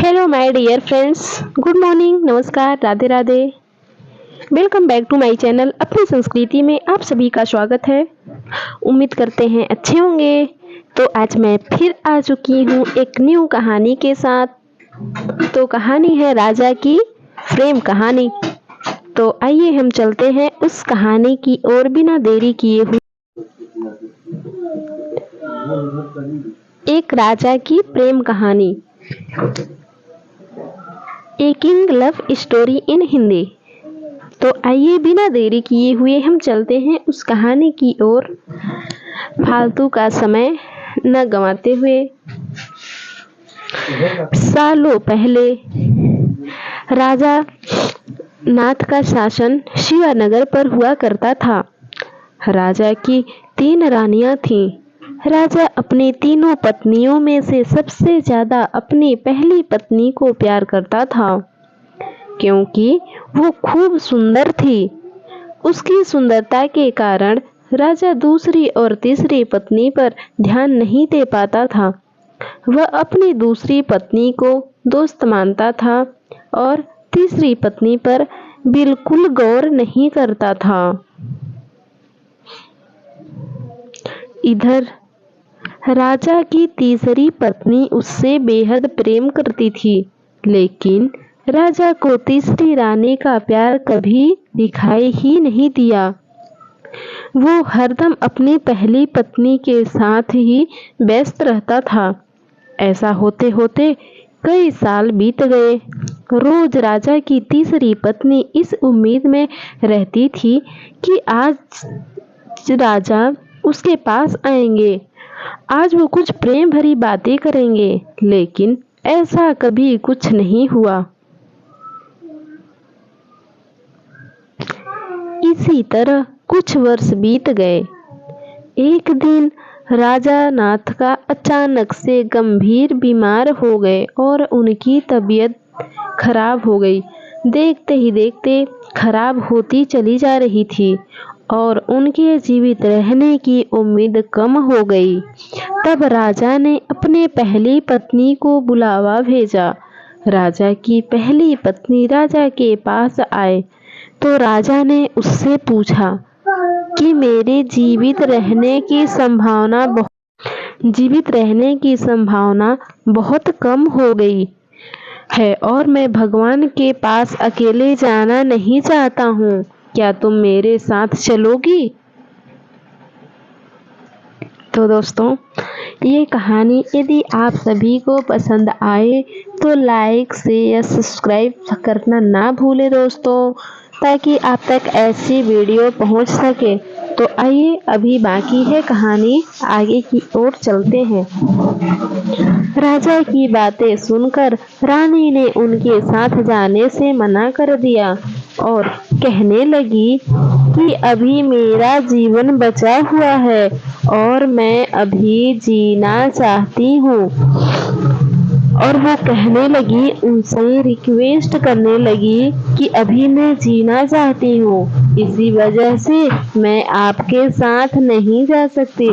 Hello my dear friends, good morning, नमस्कार, Radhe Radhe. Welcome back to my channel. अपनी संस्कृति में आप सभी का स्वागत है। उम्मीद करते हैं अच्छे होंगे। तो आज मैं फिर आ चुकी हूँ एक न्यू कहानी के साथ। तो कहानी है राजा की प्रेम कहानी। तो आइए हम चलते हैं उस कहानी की ओर बिना देरी किए हुए। एक राजा की प्रेम कहानी, a king love story in Hindi. तो आइए बिना देरी किए हुए हम चलते हैं उस कहानी की ओर, फालतू का समय न गंवाते हुए। सालों पहले राजा नाथ का शासन शिवानगर पर हुआ करता था। राजा की 3 रानियां थीं। राजा अपनी तीनों पत्नियों में से सबसे ज्यादा अपनी पहली पत्नी को प्यार करता था, क्योंकि वो खूब सुंदर थी। उसकी सुंदरता के कारण राजा दूसरी और तीसरी पत्नी पर ध्यान नहीं दे पाता था। वह अपनी दूसरी पत्नी को दोस्त मानता था और तीसरी पत्नी पर बिल्कुल गौर नहीं करता था। इधर राजा की तीसरी पत्नी उससे बेहद प्रेम करती थी, लेकिन राजा को तीसरी रानी का प्यार कभी दिखाई ही नहीं दिया। वो हरदम अपनी पहली पत्नी के साथ ही व्यस्त रहता था। ऐसा होते होते कई साल बीत गए। रोज राजा की तीसरी पत्नी इस उम्मीद में रहती थी कि आज राजा उसके पास आएंगे, आज वो कुछ प्रेम भरी बातें करेंगे, लेकिन ऐसा कभी कुछ नहीं हुआ। इसी तरह कुछ वर्ष बीत गए। एक दिन राजा नाथ का अचानक से गंभीर बीमार हो गए और उनकी तबीयत खराब हो गई। देखते ही देखते खराब होती चली जा रही थी और उनके जीवित रहने की उम्मीद कम हो गई। तब राजा ने अपने पहली पत्नी को बुलावा भेजा। राजा की पहली पत्नी राजा के पास आए तो राजा ने उससे पूछा कि मेरे जीवित रहने की संभावना बहुत कम हो गई है और मैं भगवान के पास अकेले जाना नहीं चाहता हूँ। क्या तुम मेरे साथ चलोगी? तो दोस्तों, ये कहानी यदि आप सभी को पसंद आए तो लाइक शेयर सब्सक्राइब करना ना भूलें दोस्तों, ताकि आप तक ऐसी वीडियो पहुंच सके। तो आइए अभी बाकी है कहानी, आगे की ओर चलते हैं। राजा की बातें सुनकर रानी ने उनके साथ जाने से मना कर दिया और कहने लगी कि अभी मेरा जीवन बचा हुआ है और मैं अभी जीना चाहती हूँ। और वो कहने लगी, उनसे रिक्वेस्ट करने लगी कि अभी मैं जीना चाहती हूँ, इसी वजह से मैं आपके साथ नहीं जा सकती।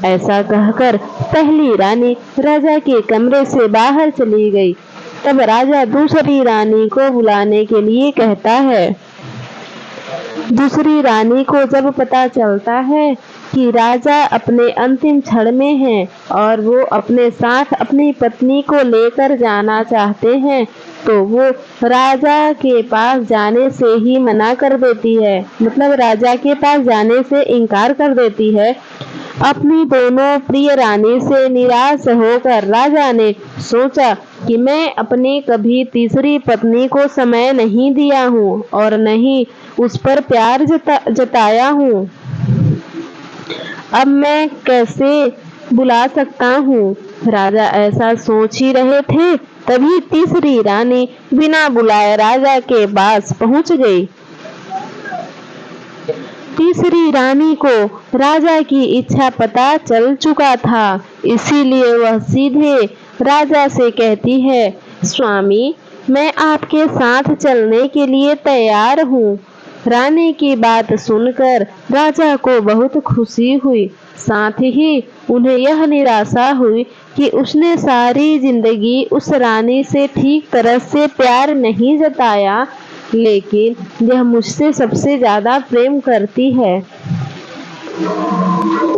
ऐसा कहकर पहली रानी राजा के कमरे से बाहर चली गई। तब राजा दूसरी रानी को बुलाने के लिए कहता है। दूसरी रानी को जब पता चलता है कि राजा अपने अंतिम क्षण में हैं और वो अपने साथ अपनी पत्नी को लेकर जाना चाहते हैं, तो वो राजा के पास जाने से ही मना कर देती है, मतलब राजा के पास जाने से इनकार कर देती है। अपनी दोनों प्रिय रानी से निराश होकर राजा ने सोचा कि मैं अपनी कभी तीसरी पत्नी को समय नहीं दिया हूँ और नहीं उस पर प्यार जताया हूँ, अब मैं कैसे बुला सकता हूँ। राजा ऐसा सोच ही रहे थे, तभी तीसरी रानी बिना बुलाए राजा के पास पहुँच गई। तीसरी रानी को राजा की इच्छा पता चल चुका था, इसीलिए वह सीधे राजा से कहती है, स्वामी, मैं आपके साथ चलने के लिए तैयार हूँ। रानी की बात सुनकर राजा को बहुत खुशी हुई, साथ ही उन्हें यह निराशा हुई कि उसने सारी जिंदगी उस रानी से ठीक तरह से प्यार नहीं जताया, लेकिन यह मुझसे सबसे ज्यादा प्रेम करती है।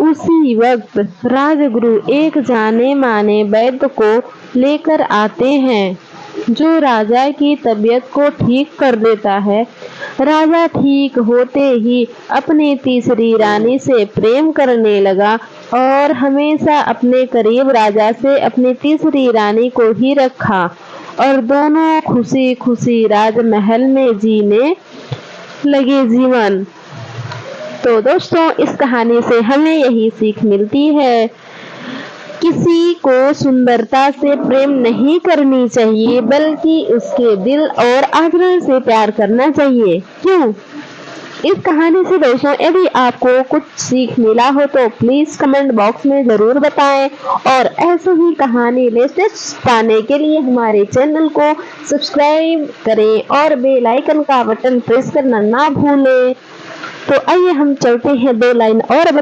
उसी वक्त राजगुरु एक जाने माने वैद्य को लेकर आते हैं, जो राजा की तबीयत को ठीक कर देता है। राजा ठीक होते ही अपनी तीसरी रानी से प्रेम करने लगा और हमेशा अपने करीब राजा से अपनी तीसरी रानी को ही रखा और दोनों खुशी खुशी राजमहल में जीने लगे जीवन। तो दोस्तों, इस कहानी से हमें यही सीख मिलती है, किसी को सुंदरता से प्रेम नहीं करनी चाहिए, बल्कि उसके दिल और आचरण से प्यार करना चाहिए। क्यों? इस कहानी से दोस्तों, यदि आपको कुछ सीख मिला हो तो प्लीज कमेंट बॉक्स में जरूर बताएं और ऐसे ही कहानी लेटेस्ट पाने के लिए हमारे चैनल को सब्सक्राइब करें और बेल आइकन का बटन प्रेस करना ना भूलें। तो आइए हम चलते हैं 2 लाइन और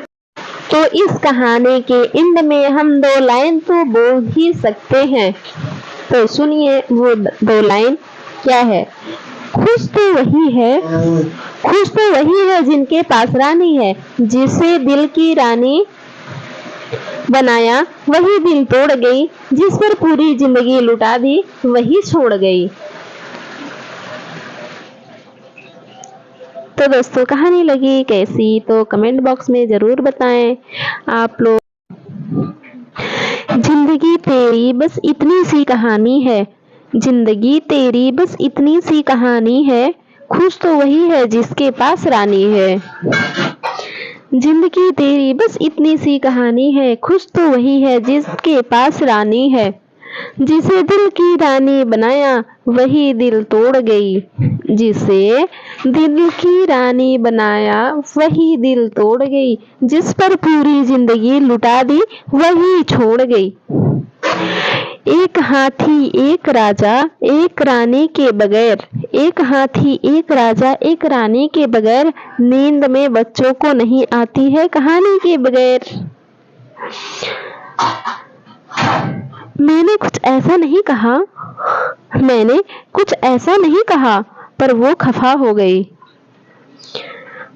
तो इस कहानी के एंड में हम 2 लाइन तो बोल ही सकते हैं, तो सुनिए वो 2 लाइन क्या है। खुश तो वही है जिनके पास रानी है, जिसे दिल की रानी बनाया वही दिल तोड़ गई, जिस पर पूरी जिंदगी लुटा दी वही छोड़ गई। तो दोस्तों, कहानी लगी कैसी तो कमेंट बॉक्स में जरूर बताएं आप लोग। जिंदगी तेरी बस इतनी सी कहानी है, जिंदगी तेरी बस इतनी सी कहानी है, खुश तो वही है जिसके पास रानी है। जिंदगी तेरी बस इतनी सी कहानी है, खुश तो वही है जिसके पास रानी है, जिसे दिल की रानी बनाया वही दिल तोड़ गई, जिसे दिल की रानी बनाया वही दिल तोड़ गई, जिस पर पूरी जिंदगी लुटा दी वही छोड़ गई। एक हाथी एक राजा एक रानी के बगैर, एक हाथी एक राजा एक रानी के बगैर, नींद में बच्चों को नहीं आती है कहानी के बगैर। मैंने कुछ ऐसा नहीं कहा, पर वो खफा हो गई।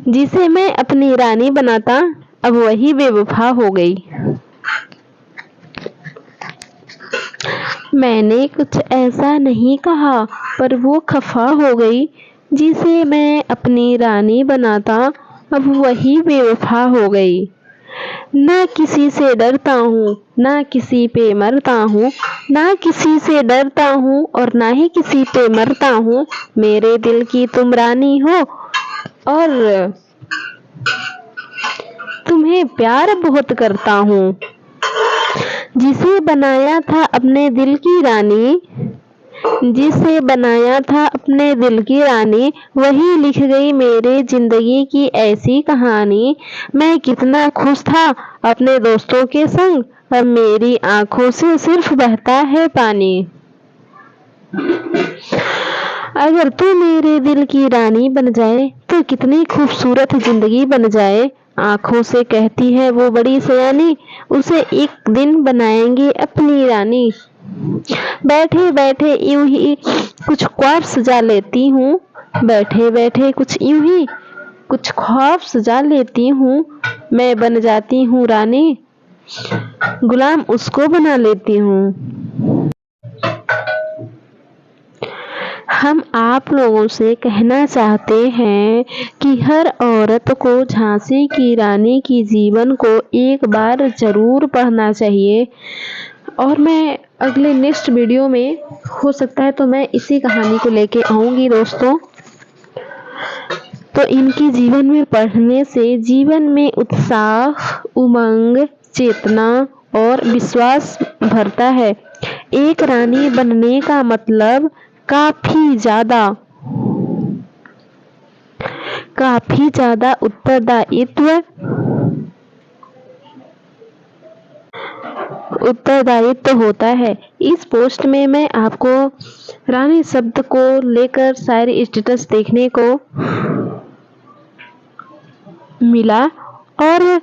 जिसे मैं अपनी रानी बनाता अब वही बेवफा हो गई। मैंने कुछ ऐसा नहीं कहा, पर वो खफा हो गई। जिसे मैं अपनी रानी बनाता अब वही बेवफा हो गई। ना किसी से डरता हूँ ना किसी पे मरता हूँ, ना किसी से डरता हूँ और ना ही किसी पे मरता हूँ, मेरे दिल की तुम रानी हो और तुम्हें प्यार बहुत करता हूँ। जिसे बनाया था अपने दिल की रानी, जिसे बनाया था अपने दिल की रानी, वही लिख गई मेरे जिंदगी की ऐसी कहानी। मैं कितना खुश था अपने दोस्तों के संग, अब मेरी आंखों से सिर्फ बहता है पानी। अगर तू मेरे दिल की रानी बन जाए तो कितनी खूबसूरत जिंदगी बन जाए। आंखों से कहती है वो बड़ी सयानी, उसे एक दिन बनाएंगे अपनी रानी। बैठे बैठे यूं ही कुछ ख्वाब सजा लेती हूँ, बैठे बैठे कुछ यूं ही कुछ ख्वाब सजा लेती हूँ। मैं बन जाती हूँ रानी, गुलाम उसको बना लेती हूँ। हम आप लोगों से कहना चाहते हैं कि हर औरत को झांसी की रानी की जीवन को एक बार जरूर पढ़ना चाहिए। और मैं अगले नेक्स्ट वीडियो में हो सकता है तो मैं इसी कहानी को लेके आऊंगी दोस्तों। तो इनकी जीवन में पढ़ने से जीवन में उत्साह, उमंग, चेतना और विश्वास भरता है। एक रानी बनने का मतलब काफी ज्यादा उत्तरदायित्व होता है। इस पोस्ट में मैं आपको रानी शब्द को लेकर सारे स्टेटस देखने को मिला और